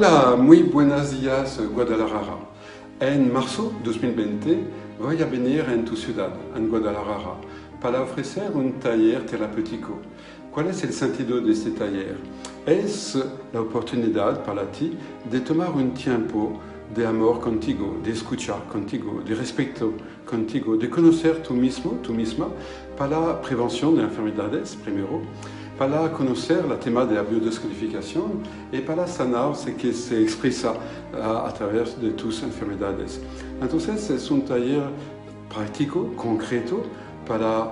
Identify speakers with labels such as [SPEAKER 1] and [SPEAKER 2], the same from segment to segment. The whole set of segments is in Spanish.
[SPEAKER 1] Hola, muy buenos días Guadalajara. En marzo 2020 voy a venir en tu ciudad, en Guadalajara, para ofrecer un taller terapéutico. ¿Cuál es el sentido de este taller? Es la oportunidad para ti de tomar un tiempo de amor contigo, de escuchar contigo, de respeto contigo, de conocer tú mismo, tú misma, para la prevención de enfermedades, primero, para conocer el tema de la biodescodificación y para sanar lo que se expresa a través de tus enfermedades. Entonces es un taller práctico, concreto, para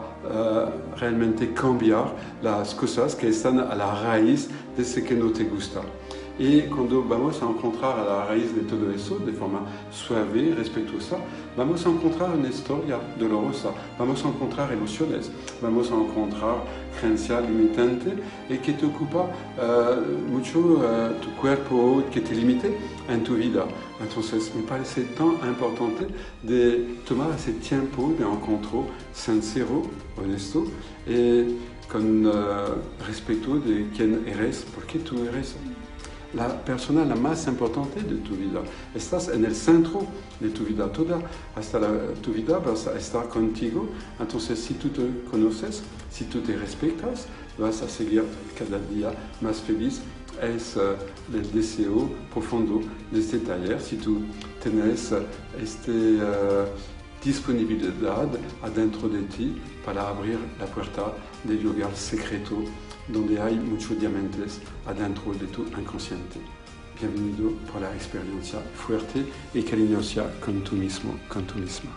[SPEAKER 1] realmente cambiar las cosas que están a la raíz de lo que no te gusta. Y cuando vamos a encontrar a la raíz de todo eso, de forma suave y respetuosa, vamos a encontrar una historia dolorosa, vamos a encontrar emociones, vamos a encontrar creencia limitante y que te ocupa mucho tu cuerpo, que te limite en tu vida. Entonces me parece tan importante de tomar ese tiempo de encuentro sincero, honesto y con respeto de quién eres, porque tú eres la persona la más importante de tu vida. Estás en el centro de tu vida, hasta tu vida vas a estar contigo. Entonces, si tú te conoces, si tú te respetas, vas a seguir cada día más feliz. Es el deseo profundo de este taller. Si tú tienes disponibilidad adentro de ti para abrir la puerta del lugar secreto donde hay muchos diamantes adentro de tu inconsciente. Bienvenido por la experiencia fuerte y cariñosa con tú mismo, con tú misma.